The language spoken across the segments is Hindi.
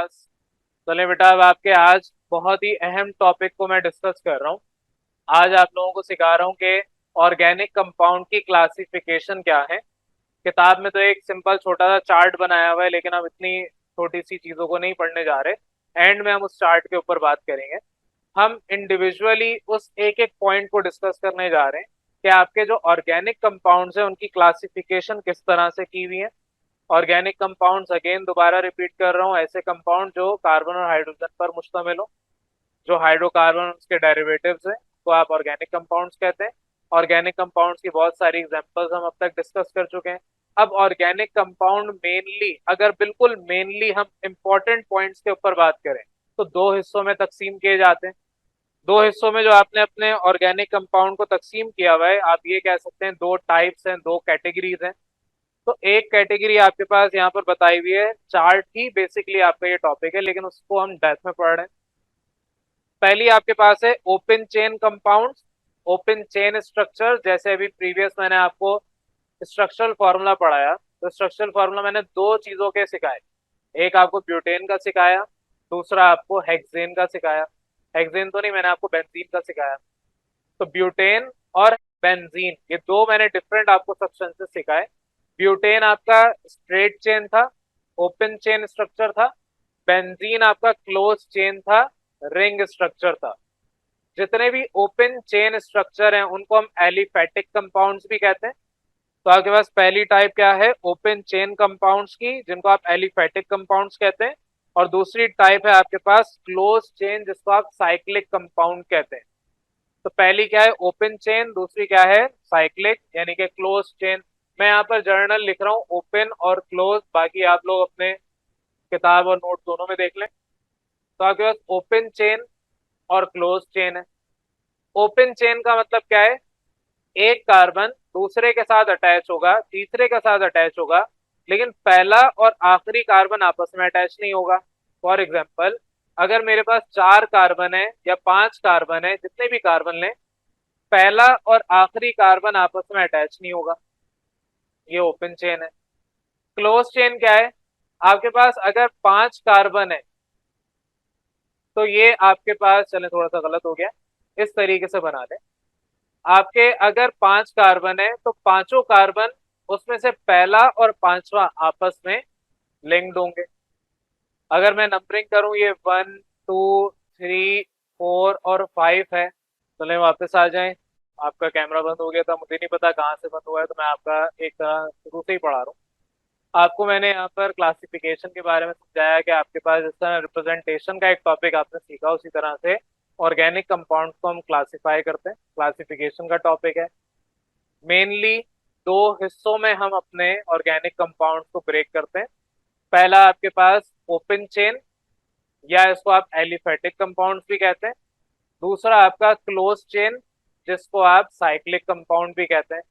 क्लास। चले बेटा, अब आपके आज बहुत ही अहम टॉपिक को मैं डिस्कस कर रहा हूँ। आज आप लोगों को सिखा रहा हूँ कि ऑर्गेनिक कंपाउंड की क्लासिफिकेशन क्या है। किताब में तो एक सिंपल छोटा सा चार्ट बनाया हुआ है, लेकिन हम इतनी छोटी सी चीजों को नहीं पढ़ने जा रहे। एंड में हम उस चार्ट के ऊपर बात करेंगे। हम इंडिविजुअली उस एक एक पॉइंट को डिस्कस करने जा रहे हैं कि आपके जो ऑर्गेनिक कंपाउंड्स हैं उनकी क्लासिफिकेशन किस तरह से की हुई है। ऑर्गेनिक कंपाउंड्स, अगेन दोबारा रिपीट कर रहा हूँ, ऐसे कंपाउंड जो कार्बन और हाइड्रोजन पर मुश्तमिल हो, जो हाइड्रोकार्बन उसके डेरिवेटिव्स हैं, तो आप ऑर्गेनिक कंपाउंड्स कहते हैं। ऑर्गेनिक कंपाउंड्स की बहुत सारी एग्जांपल्स हम अब तक डिस्कस कर चुके हैं। अब ऑर्गेनिक कंपाउंड मेनली, अगर बिल्कुल मेनली हम इंपॉर्टेंट पॉइंट्स के ऊपर बात करें, तो दो हिस्सों में तकसीम किए जाते हैं। दो हिस्सों में जो आपने अपने ऑर्गेनिक कंपाउंड को तकसीम किया हुआ है, आप ये कह सकते हैं दो टाइप्स हैं, दो कैटेगरीज हैं। तो एक कैटेगरी आपके पास यहाँ पर बताई हुई है, चार्ट ही बेसिकली आपका ये टॉपिक है, लेकिन उसको हम डेप्थ में पढ़ रहे हैं। पहली आपके पास है open chain compounds, open chain structure. जैसे अभी प्रीवियस मैंने आपको स्ट्रक्चरल फॉर्मूला पढ़ाया, तो स्ट्रक्चरल फॉर्मूला मैंने दो चीजों के सिखाए। एक आपको ब्यूटेन का सिखाया, दूसरा आपको हेक्सेन का सिखाया। हेक्सेन तो नहीं, मैंने आपको बेंजीन का सिखाया। तो ब्यूटेन और बेंजीन, ये दो मैंने डिफरेंट आपको सब्सटेंसेस सिखाए। ब्यूटेन आपका स्ट्रेट चेन था, ओपन चेन स्ट्रक्चर था। बेंजीन आपका क्लोज चेन था, रिंग स्ट्रक्चर था। जितने भी ओपन चेन स्ट्रक्चर हैं उनको हम एलिफेटिक कंपाउंड्स भी कहते हैं। तो आपके पास पहली टाइप क्या है, ओपन चेन कंपाउंड्स की, जिनको आप एलिफेटिक कंपाउंड्स कहते हैं। और दूसरी टाइप है आपके पास क्लोज चेन, जिसको आप साइक्लिक कंपाउंड कहते हैं। तो पहली क्या है, ओपन चेन, दूसरी क्या है, साइक्लिक यानी कि क्लोज चेन। मैं यहाँ पर जर्नल लिख रहा हूँ ओपन और क्लोज, बाकी आप लोग अपने किताब और नोट दोनों में देख लें। तो आपके पास ओपन चेन और क्लोज चेन है। ओपन चेन का मतलब क्या है, एक कार्बन दूसरे के साथ अटैच होगा, तीसरे के साथ अटैच होगा, लेकिन पहला और आखिरी कार्बन आपस में अटैच नहीं होगा। फॉर एग्जाम्पल, अगर मेरे पास चार कार्बन है या पांच कार्बन है, जितने भी कार्बन लें, पहला और आखिरी कार्बन आपस में अटैच नहीं होगा। ये ओपन चेन है। क्लोज चेन क्या है, आपके पास अगर पांच कार्बन है, तो ये आपके पास, चले थोड़ा सा गलत हो गया, इस तरीके से बना लें। आपके अगर पांच कार्बन है तो पांचों कार्बन, उसमें से पहला और पांचवा आपस में लिंक्ड होंगे। अगर मैं नंबरिंग करूं, ये 1 2 3 4 और 5 है। चले वापस आ जाएं। आपका कैमरा बंद हो गया था, मुझे नहीं पता कहाँ से बंद हुआ है, तो मैं आपका एक तरह शुरू से ही पढ़ा रहा हूँ। आपको मैंने यहाँ पर क्लासिफिकेशन के बारे में समझाया कि आपके पास जिस तरह रिप्रेजेंटेशन का एक टॉपिक आपने सीखा, उसी तरह से ऑर्गेनिक कंपाउंड्स को हम क्लासिफाई करते हैं, क्लासिफिकेशन का टॉपिक है। मेनली दो हिस्सों में हम अपने ऑर्गेनिक कंपाउंड्स को ब्रेक करते हैं। पहला आपके पास ओपन चेन, या इसको आप एलिफेटिक कंपाउंड्स भी कहते हैं। दूसरा आपका क्लोज चेन, जिसको आप साइक्लिक कंपाउंड भी कहते हैं।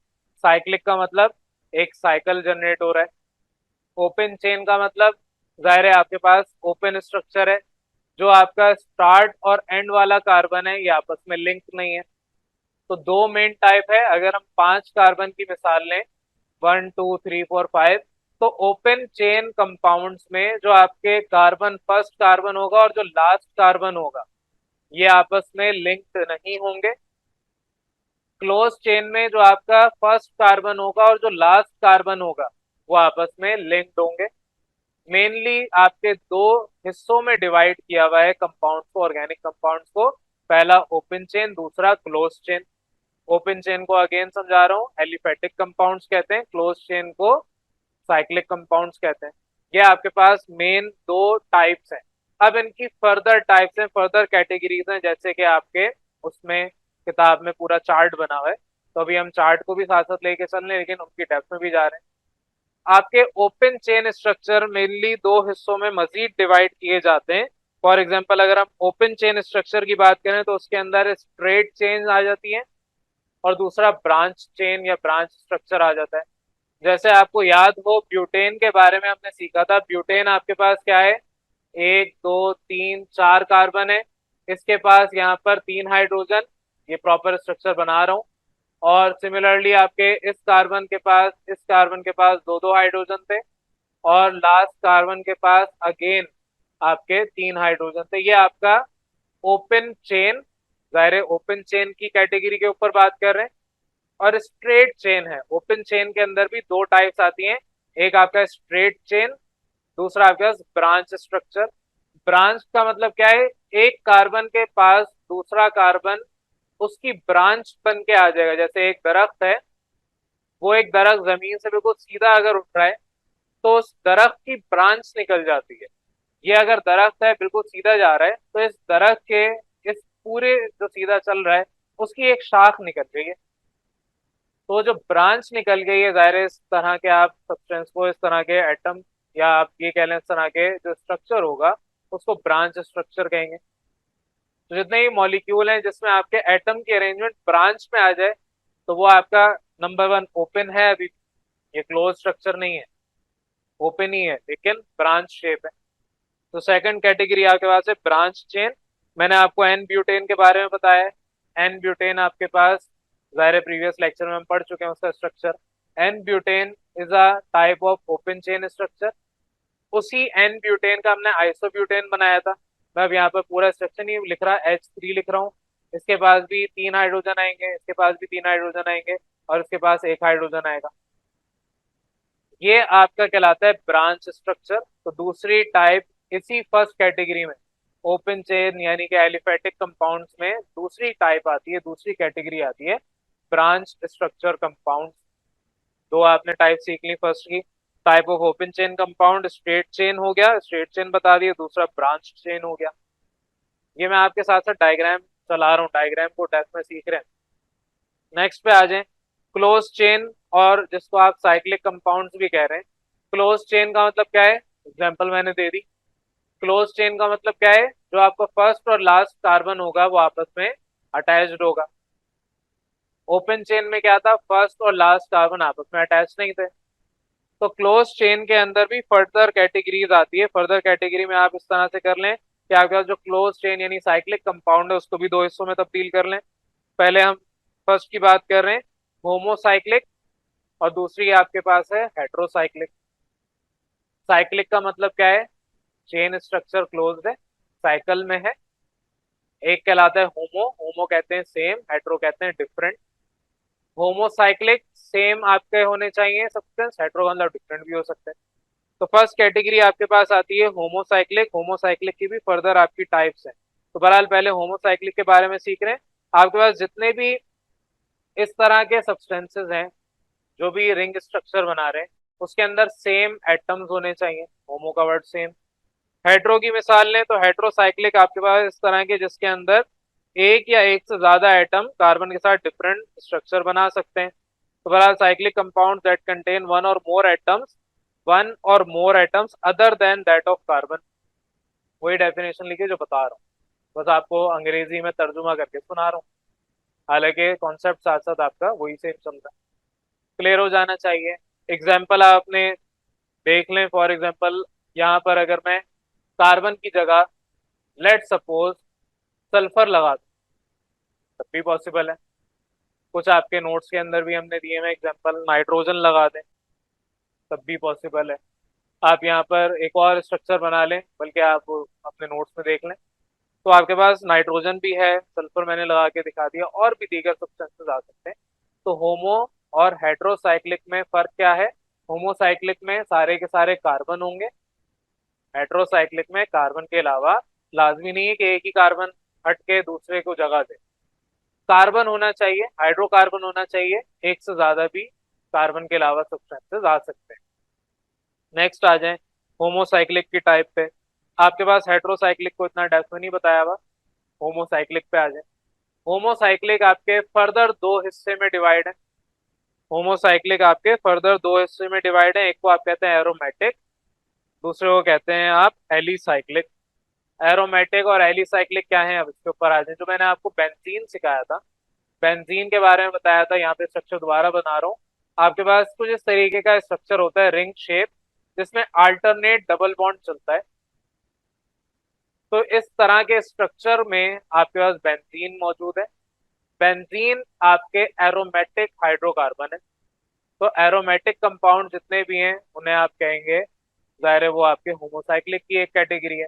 साइक्लिक का मतलब एक साइकिल जनरेट हो रहा है। ओपन चेन का मतलब, जाहिर है आपके पास ओपन स्ट्रक्चर है, जो आपका स्टार्ट और एंड वाला कार्बन है ये आपस में लिंक नहीं है। तो दो मेन टाइप है। अगर हम पांच कार्बन की मिसाल लें, 1 2 3 4 5, तो ओपन चेन कंपाउंड्स में जो आपके कार्बन, फर्स्ट कार्बन होगा और जो लास्ट कार्बन होगा, ये आपस में लिंक्ड नहीं होंगे। क्लोज चेन में जो आपका फर्स्ट कार्बन होगा और जो लास्ट कार्बन होगा, वो आपस में लिंक्ड होंगे। मेनली आपके दो हिस्सों में डिवाइड किया हुआ है कंपाउंड्स को, ऑर्गेनिक कंपाउंड्स को। पहला ओपन चेन, दूसरा क्लोज चेन। ओपन चेन को अगेन समझा रहा हूँ, एलिफेटिक कंपाउंड्स कहते हैं, क्लोज चेन को साइक्लिक कंपाउंड्स कहते हैं। ये आपके पास मेन दो टाइप्स हैं। अब इनकी फर्दर टाइप्स हैं, फर्दर कैटेगरीज हैं, जैसे कि आपके उसमें किताब में पूरा चार्ट बना हुआ है। तो अभी हम चार्ट को भी साथ साथ लेके चल रहे हैं, लेकिन उनकी डेप्थ में भी जा रहे हैं। आपके ओपन चेन स्ट्रक्चर मेनली दो हिस्सों में मजीद डिवाइड किए जाते हैं। फॉर एग्जाम्पल, अगर हम ओपन चेन स्ट्रक्चर की बात करें तो उसके अंदर स्ट्रेट चेन आ जाती है, और दूसरा ब्रांच चेन या ब्रांच स्ट्रक्चर आ जाता है। जैसे आपको याद हो, ब्यूटेन के बारे में हमने सीखा था। ब्यूटेन आपके पास क्या है, 1 2 3 4 कार्बन है, इसके पास यहाँ पर 3 हाइड्रोजन। ये प्रॉपर स्ट्रक्चर बना रहा हूँ। और सिमिलरली आपके इस कार्बन के पास दो दो हाइड्रोजन थे। और लास्ट कार्बन के पास अगेन आपके 3 हाइड्रोजन थे। ये आपका ओपन चेन, जाहिर है ओपन चेन की कैटेगरी के ऊपर बात कर रहे हैं। और स्ट्रेट चेन है, ओपन चेन के अंदर भी दो टाइप्स आती हैं, एक आपका स्ट्रेट चेन, दूसरा आपके पास ब्रांच स्ट्रक्चर। ब्रांच का मतलब क्या है, एक कार्बन के पास दूसरा कार्बन उसकी ब्रांच बन के आ जाएगा। जैसे एक दरख्त है, वो एक दरख्त जमीन से बिल्कुल सीधा अगर उठ रहा है तो उस दरख्त की ब्रांच निकल जाती है। ये अगर दरख्त है बिल्कुल सीधा जा रहा है तो इस दरख्त के इस पूरे जो सीधा चल रहा है उसकी एक शाख निकल गई है। तो जो ब्रांच निकल गई है, जाहिर है इस तरह के आप सब्सटेंस को, इस तरह के एटम या आप ये कह लें इस तरह के जो स्ट्रक्चर होगा उसको ब्रांच स्ट्रक्चर कहेंगे। तो जितने ही मॉलिक्यूल हैं जिसमें आपके एटम की अरेंजमेंट ब्रांच में आ जाए तो वो आपका नंबर 1 ओपन है। अभी ये क्लोज स्ट्रक्चर नहीं है, ओपन ही है लेकिन ब्रांच शेप है। तो सेकंड कैटेगरी आपके पास है ब्रांच चेन। मैंने आपको एन ब्यूटेन के बारे में बताया है। एन ब्यूटेन आपके पास जाहिर प्रीवियस लेक्चर में हम पढ़ चुके हैं उसका structure. N butane is a type of open chain structure. उसी एन ब्यूटेन का हमने आइसोब्यूटेन बनाया था। मैं अब यहाँ पर पूरा स्ट्रक्चर नहीं लिख रहा, H3 लिख रहा हूँ। इसके पास भी 3 हाइड्रोजन आएंगे, इसके पास भी 3 हाइड्रोजन आएंगे और इसके पास 1 हाइड्रोजन आएगा। ये आपका कहलाता है ब्रांच स्ट्रक्चर। तो दूसरी टाइप इसी फर्स्ट कैटेगरी में ओपन चेन यानी कि एलिफेटिक कंपाउंड्स में दूसरी टाइप आती है, दूसरी कैटेगरी आती है ब्रांच स्ट्रक्चर कंपाउंड। दो आपने टाइप सीख ली, फर्स्ट की type of open chain compound straight chain हो गया, स्ट्रेट चेन बता दिया, दूसरा ब्रांच चेन हो गया। ये मैं आपके साथ साथ डायग्राम चला रहा हूँ, डायग्राम को डेप्थ में सीख रहे हैं। नेक्स्ट पे आ जाए क्लोज चेन, और जिसको आप साइक्लिक कंपाउंड्स भी कह रहे हैं। क्लोज चेन का मतलब क्या है, एग्जांपल मैंने दे दी। क्लोज चेन का मतलब क्या है, जो आपका फर्स्ट और लास्ट कार्बन होगा वो आपस में अटैच्ड होगा। ओपन चेन में क्या था, फर्स्ट और लास्ट कार्बन आपस में अटैच नहीं थे। तो क्लोज चेन के अंदर भी फर्दर कैटेगरीज आती है। फर्दर कैटेगरी में आप इस तरह से कर लें कि आपके पास जो क्लोज चेन यानी साइक्लिक कंपाउंड है उसको भी दो हिस्सों में तब्दील कर लें। पहले हम फर्स्ट की बात कर रहे हैं, होमोसाइक्लिक, और दूसरी आपके पास है हेट्रोसाइक्लिक। साइक्लिक का मतलब क्या है, चेन स्ट्रक्चर क्लोज्ड है, साइकिल में है। एक कहलाता है होमो, होमो कहते हैं सेम, हेट्रो कहते हैं डिफरेंट। होमोसाइक्लिक सेम आपके होने चाहिए सब्सटेंस, हेट्रो मतलब डिफरेंट भी हो सकते हैं। तो फर्स्ट कैटेगरी आपके पास आती है होमोसाइक्लिक। होमोसाइक्लिक की भी फर्दर आपकी टाइप्स हैं। तो बहरहाल पहले होमोसाइक्लिक के बारे में सीख रहे हैं। आपके पास जितने भी इस तरह के सब्सटेंसेस हैं जो भी रिंग स्ट्रक्चर बना रहे हैं उसके अंदर सेम एटम्स होने चाहिए, होमो का वर्ड सेम। हेट्रो की मिसाल लें तो हेट्रोसाइक्लिक आपके पास इस तरह के जिसके अंदर एक या एक से ज्यादा एटम कार्बन के साथ डिफरेंट स्ट्रक्चर बना सकते हैं। तो बहरहाल cyclic compound that contain one or more atoms other than that of carbon. वही डेफिनेशन लिखिए जो बता रहा हूँ, बस आपको अंग्रेजी में तर्जुमा करके सुना रहा हूँ। हालांकि कॉन्सेप्ट साथ साथ आपका वही सेम चल रहा है, क्लियर हो जाना चाहिए। एग्जाम्पल आपने देख लें, फॉर एग्जाम्पल यहाँ पर अगर मैं कार्बन की जगह लेट सपोज सल्फर लगा दूं तब भी पॉसिबल है। कुछ आपके नोट्स के अंदर भी हमने दिए हैं एग्जाम्पल, नाइट्रोजन लगा दें तब भी पॉसिबल है। आप यहाँ पर एक और स्ट्रक्चर बना लें, बल्कि आप अपने नोट्स में देख लें तो आपके पास नाइट्रोजन भी है, सल्फर मैंने लगा के दिखा दिया, और भी दीगर सब्सटेंसेस आ सकते हैं। तो होमो और हेट्रोसाइक्लिक में फर्क क्या है, होमोसाइक्लिक में सारे के सारे कार्बन होंगे, हेट्रोसाइक्लिक में कार्बन के अलावा लाजमी नहीं है कि एक ही कार्बन हट के दूसरे को जगह दे, कार्बन होना चाहिए, हाइड्रोकार्बन होना चाहिए, एक से ज्यादा भी कार्बन के अलावा सब्सटेंसेस आ सकते हैं। नेक्स्ट आ जाए होमोसाइक्लिक की टाइप पे। आपके पास हेट्रोसाइक्लिक को इतना डेप्थ में नहीं बताया हुआ, होमोसाइक्लिक पे आ जाए। होमोसाइक्लिक आपके फर्दर दो हिस्से में डिवाइड है। होमोसाइक्लिक आपके फर्दर दो हिस्से में डिवाइड है, एक को आप कहते हैं एरोमेटिक, दूसरे को कहते हैं आप एलिसाइक्लिक। एरोमेटिक और एलिसाइक्लिक क्या है, अब इसके ऊपर आ जाए। जो मैंने आपको बेंजीन सिखाया था, बेंजीन के बारे में बताया था, यहाँ पे स्ट्रक्चर दोबारा बना रहा हूँ। आपके पास कुछ इस तरीके का स्ट्रक्चर होता है, रिंग शेप, जिसमें अल्टरनेट डबल बॉन्ड चलता है। तो इस तरह के स्ट्रक्चर में आपके पास बेंजीन मौजूद है। बेंजीन आपके एरोमेटिक हाइड्रोकार्बन है। तो एरोमेटिक कंपाउंड जितने भी हैं उन्हें आप कहेंगे, जाहिर है वो आपके होमोसाइक्लिक की एक कैटेगरी है।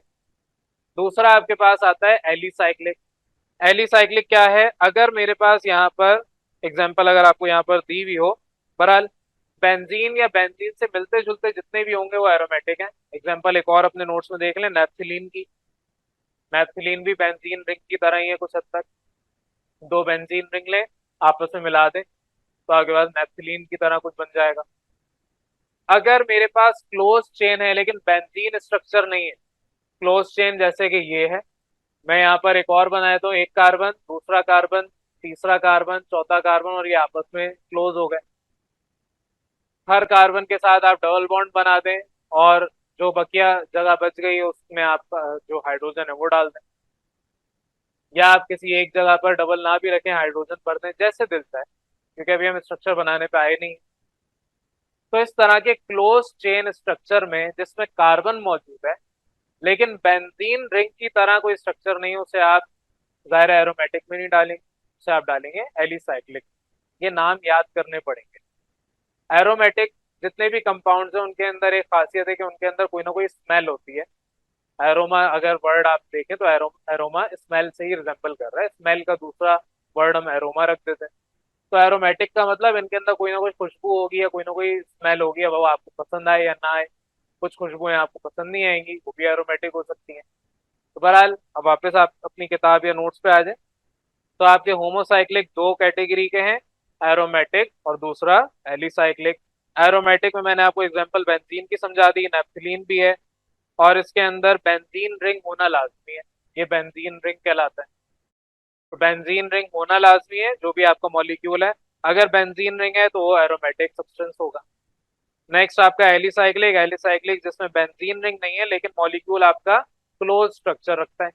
दूसरा आपके पास आता है एलिसाइक्लिक। एलिसाइक्लिक क्या है, अगर मेरे पास यहाँ पर एग्जांपल अगर आपको यहाँ पर दी हुई हो, बहरहाल बेंजीन या बेंजीन से मिलते जुलते जितने भी होंगे वो एरोमेटिक हैं। एग्जांपल एक और अपने नोट्स में देख लें, नेप्थिलीन की। नेप्थिलीन भी बेंजीन रिंग की तरह ही है कुछ हद तक। दो बेंजीन रिंग लें, आपस में मिला दें, तो आपके पास नेप्थिलीन की तरह कुछ बन जाएगा। अगर मेरे पास क्लोज चेन है लेकिन बेंजीन स्ट्रक्चर नहीं है, क्लोज चेन जैसे कि ये है, मैं यहाँ पर एक और बनाया तो एक कार्बन, दूसरा कार्बन, तीसरा कार्बन, चौथा कार्बन, और ये आपस में क्लोज हो गए। हर कार्बन के साथ आप डबल बॉन्ड बना दें और जो बकिया जगह बच गई है उसमें आप जो हाइड्रोजन है वो डाल दें, या आप किसी एक जगह पर डबल ना भी रखें, हाइड्रोजन भर दें, जैसे दिल चाहे, क्योंकि अभी हम स्ट्रक्चर बनाने पे आए नहीं। तो इस तरह के क्लोज चेन स्ट्रक्चर में जिसमें कार्बन मौजूद है लेकिन बेंजीन रिंग की तरह कोई स्ट्रक्चर नहीं, उसे आप जाहिर एरोमेटिक में नहीं डालेंगे, उसे आप डालेंगे एलिसाइक्लिक। ये नाम याद करने पड़ेंगे। एरोमेटिक जितने भी कंपाउंड्स हैं उनके अंदर एक खासियत है कि उनके अंदर कोई ना कोई स्मेल होती है। एरोमा अगर वर्ड आप देखें तो एरोमा स्मेल से ही रिजेंबल कर रहा है, स्मेल का दूसरा वर्ड हम एरोमा रख देते हैं। तो एरोमेटिक का मतलब इनके अंदर कोई ना कोई खुशबू होगी या कोई ना कोई स्मेल होगी, अब वो आपको पसंद आए या ना आए। कुछ खुशबुएं आपको पसंद नहीं आएंगी, वो भी एरोमेटिक हो सकती हैं। तो बहरहाल अब वापस आप अपनी किताब या नोट्स पे आ जाए, तो आपके होमोसाइक्लिक दो कैटेगरी के हैं, एरोमेटिक और दूसरा एलिसाइक्लिक। एरोमेटिक में मैंने आपको एग्जांपल बेंजीन की समझा दी, नेप्थिलीन भी है, और इसके अंदर बेंजीन रिंग होना लाजमी है, ये बेंजीन रिंग कहलाता है। तो बेंजीन रिंग होना लाजमी है जो भी आपका मॉलिक्यूल है, अगर बेंजीन रिंग है तो वो एरोमेटिक सब्सटेंस होगा। नेक्स्ट आपका एलिसाइक्लिक। एलिसाइक्लिक जिसमें बेंजीन रिंग नहीं है लेकिन मॉलिक्यूल आपका क्लोज स्ट्रक्चर रखता है,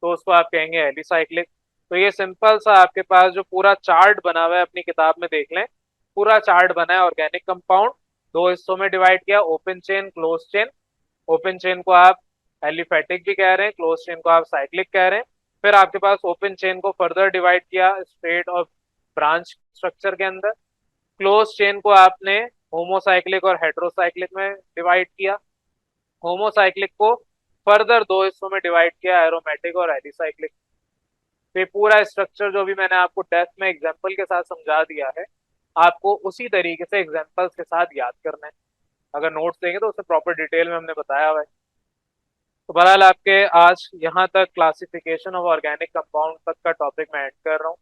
तो उसको आप कहेंगे एलिसाइक्लिक। तो ये सिंपल सा आपके पास जो पूरा चार्ट बना हुआ है अपनी किताब में देख लें, पूरा चार्ट बना है ऑर्गेनिक कंपाउंड, दो हिस्सों में डिवाइड किया, open chain, close chain. Open chain को आप एलिफेटिक भी कह रहे हैं, क्लोज चेन को आप साइक्लिक कह रहे हैं। फिर आपके पास ओपन चेन को फर्दर डिवाइड किया स्ट्रेट और ब्रांच स्ट्रक्चर के अंदर। क्लोज चेन को आपने होमोसाइक्लिक और हेट्रोसाइक्लिक में डिवाइड किया। होमोसाइक्लिक को फर्दर दो हिस्सों में डिवाइड किया, एरोमेटिक और एलिसाइक्लिक। तो ये पूरा स्ट्रक्चर जो भी मैंने आपको टेस्ट में एग्जाम्पल के साथ समझा दिया है, आपको उसी तरीके से एग्जाम्पल्स के साथ याद करना है। अगर नोट्स देंगे तो उसे प्रॉपर डिटेल में हमने बताया हुआ है। तो बहरहाल आपके आज यहाँ तक क्लासिफिकेशन ऑफ ऑर्गेनिक कंपाउंड तक का टॉपिक मैं ऐड कर रहा हूँ।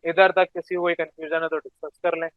इधर तक किसी को कोई कंफ्यूजन है तो डिस्कस कर लें।